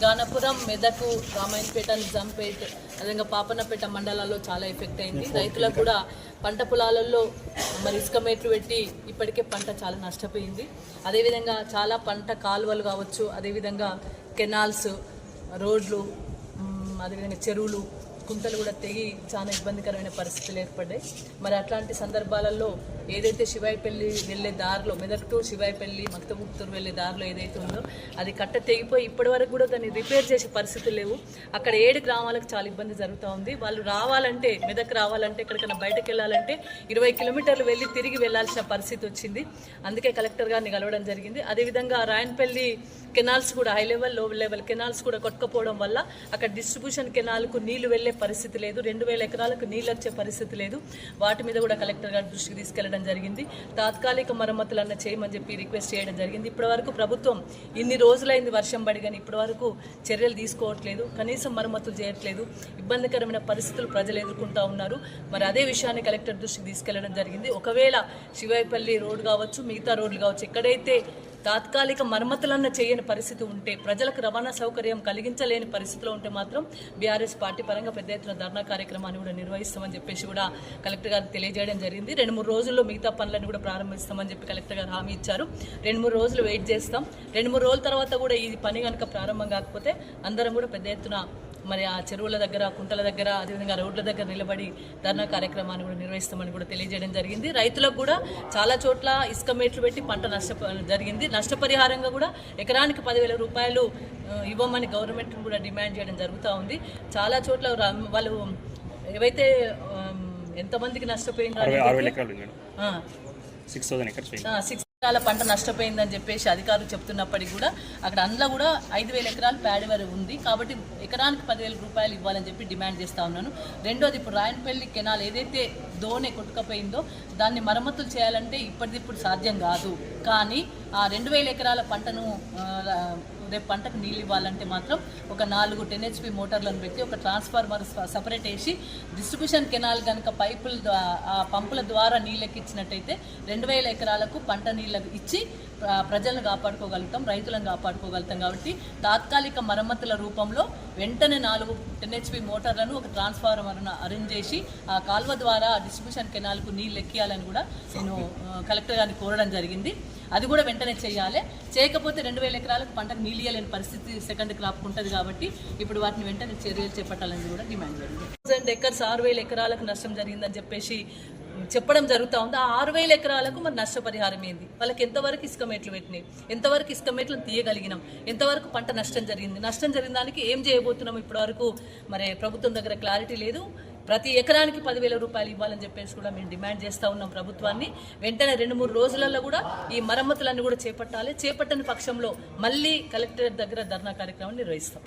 గానపురం, మెదకు, రామాయణపేట, నిజాంపేట, అదేవిధంగా పాపన్నపేట మండలాల్లో చాలా ఎఫెక్ట్ అయింది. రైతులకు కూడా పంట పొలాలలో మరి ఇసుక మేట్లు పెట్టి ఇప్పటికే పంట చాలా నష్టపోయింది. అదేవిధంగా చాలా పంట కాలువలు కావచ్చు, అదేవిధంగా కెనాల్స్, రోడ్లు, అదేవిధంగా చెరువులు, కుంటలు కూడా తెగి చాలా ఇబ్బందికరమైన పరిస్థితులు ఏర్పడ్డాయి. మరి అట్లాంటి సందర్భాలలో ఏదైతే శివాయిపల్లి వెళ్ళే దారిలో, మెదక్ టు శివాయిపల్లి, మక్తముక్తూరు వెళ్ళే దారిలో ఏదైతే ఉందో అది కట్ట తెగిపోయి ఇప్పటి వరకు కూడా దాన్ని రిపేర్ చేసే పరిస్థితులు లేవు. అక్కడ 7 గ్రామాలకు చాలా ఇబ్బంది జరుగుతూ ఉంది. వాళ్ళు రావాలంటే, మెదక్ రావాలంటే, ఎక్కడికైనా బయటకు వెళ్ళాలంటే 20 కిలోమీటర్లు వెళ్ళి తిరిగి వెళ్లాల్సిన పరిస్థితి వచ్చింది. అందుకే కలెక్టర్ గారిని కలవడం జరిగింది. అదేవిధంగా రాయన్పల్లి కెనాల్స్ కూడా హై లెవెల్, లో లెవెల్ కెనాల్స్ కూడా కొట్టుకపోవడం వల్ల అక్కడ డిస్ట్రిబ్యూషన్ కెనాల్కు నీళ్లు వెళ్లే పరిస్థితి లేదు. 2000 ఎకరాలకు నీళ్ళు వచ్చే పరిస్థితి లేదు. వాటి మీద కూడా కలెక్టర్ గారి దృష్టికి తీసుకెళ్లడం జరిగింది. తాత్కాలిక మరమ్మతులన్న చేయమని చెప్పి రిక్వెస్ట్ చేయడం జరిగింది. ఇప్పటివరకు ప్రభుత్వం ఇన్ని రోజులైంది వర్షం పడి, కానీ ఇప్పటివరకు చర్యలు తీసుకోవట్లేదు, కనీసం మరమ్మతులు చేయట్లేదు. ఇబ్బందికరమైన పరిస్థితులు ప్రజలు ఎదుర్కొంటూ ఉన్నారు. మరి అదే విషయాన్ని కలెక్టర్ దృష్టికి తీసుకెళ్లడం జరిగింది. ఒకవేళ శివాయిపల్లి రోడ్డు కావచ్చు, మిగతా రోడ్లు కావచ్చు, ఎక్కడైతే తాత్కాలిక మరమ్మతులన్న చేయని పరిస్థితి ఉంటే, ప్రజలకు రవాణా సౌకర్యం కలిగించలేని పరిస్థితిలో ఉంటే మాత్రం బీఆర్ఎస్ పార్టీ పరంగా పెద్ద ఎత్తున ధర్నా కార్యక్రమాన్ని కూడా నిర్వహిస్తామని చెప్పేసి కూడా కలెక్టర్ గారు తెలియజేయడం జరిగింది. 2-3 రోజుల్లో మిగతా పనులను కూడా ప్రారంభిస్తామని చెప్పి కలెక్టర్ గారు హామీ ఇచ్చారు. 2-3 రోజులు వెయిట్ చేస్తాం. 2-3 రోజుల తర్వాత కూడా ఈ పని కనుక ప్రారంభం కాకపోతే అందరం కూడా పెద్ద ఎత్తున మరి ఆ చెరువుల దగ్గర, కుంటల దగ్గర, అదేవిధంగా రోడ్ల దగ్గర నిలబడి ధర్నా కార్యక్రమాన్ని కూడా నిర్వహిస్తామని కూడా తెలియజేయడం జరిగింది. రైతులకు కూడా చాలా చోట్ల ఇసుక మేట్లు పెట్టి పంట జరిగింది. నష్టపరిహారంగా కూడా ఎకరానికి 10,000 రూపాయలు ఇవ్వమని గవర్నమెంట్ కూడా డిమాండ్ చేయడం జరుగుతూ ఉంది. చాలా చోట్ల వాళ్ళు ఏవైతే ఎంతమందికి నష్టపోయిందో 6 ఎకరాల పంట నష్టపోయిందని చెప్పేసి అధికారులు చెప్తున్నప్పటికీ కూడా అక్కడ అందులో కూడా 5,000 ఎకరాలు ప్యాడీ వరకు ఉంది. కాబట్టి ఎకరానికి 10,000 రూపాయలు ఇవ్వాలని చెప్పి డిమాండ్ చేస్తూ ఉన్నాను. రెండోది, ఇప్పుడు రాయన్పల్లి కెనాల్ ఏదైతే దోనె కొట్టుకపోయిందో దాన్ని మరమ్మతులు చేయాలంటే ఇప్పటిదిప్పుడు సాధ్యం కాదు. కానీ ఆ 2,000 ఎకరాల పంటను రేపు పంటకు నీళ్ళు ఇవ్వాలంటే మాత్రం ఒక 4 10 HP మోటార్లను పెట్టి ఒక ట్రాన్స్ఫార్మర్ సపరేట్ వేసి డిస్ట్రిబ్యూషన్ కెనాల్ కనుక ఆ పంపుల ద్వారా నీళ్ళు ఎక్కించినట్టయితే 2,000 ఎకరాలకు పంట నీళ్ళు ఇచ్చి ప్రజలను కాపాడుకోగలుగుతాం, రైతులను కాపాడుకోగలుగుతాం. కాబట్టి తాత్కాలిక మరమ్మతుల రూపంలో వెంటనే 4 10 HP మోటార్లను ఒక ట్రాన్స్ఫార్మర్ను అరేంజ్ చేసి ఆ కాల్వ ద్వారా డిస్ట్రిబ్యూషన్ కెనాల్కు నీళ్ళు ఎక్కియాలని కూడా నేను కలెక్టర్ గారిని కోరడం జరిగింది. అది కూడా వెంటనే చేయాలి. చేయకపోతే 2,000 ఎకరాలకు పంటకు నీళ్ళు ఇవ్వలేని పరిస్థితి సెకండ్ క్రాప్ ఉంటుంది. కాబట్టి ఇప్పుడు వాటిని వెంటనే చర్యలు చేపట్టాలని కూడా డిమాండ్ జరిగింది. 1000 ఎకర్స్ 6,000 ఎకరాలకు నష్టం జరిగిందని చెప్పేసి చెప్పడం జరుగుతూ ఉంది. ఆ 6,000 ఎకరాలకు మరి నష్టపరిహారం ఏంది? వాళ్ళకి ఎంతవరకు ఇసుక మేట్లు పెట్టినాయి, ఎంతవరకు ఇసుక మేట్లను తీయగలిగినాం, ఎంతవరకు పంట నష్టం జరిగింది, నష్టం జరిగిన దానికి ఏం చేయబోతున్నాం ఇప్పటివరకు మరి ప్రభుత్వం దగ్గర క్లారిటీ లేదు. ప్రతి ఎకరానికి 10,000 రూపాయలు ఇవ్వాలని చెప్పేసి కూడా మేము డిమాండ్ చేస్తూ ఉన్నాం ప్రభుత్వాన్ని. వెంటనే 2-3 రోజులలో కూడా ఈ మరమ్మతులన్నీ కూడా చేపట్టాలి. చేపట్టని పక్షంలో మళ్ళీ కలెక్టరేట్ దగ్గర ధర్నా కార్యక్రమం నిర్వహిస్తాం.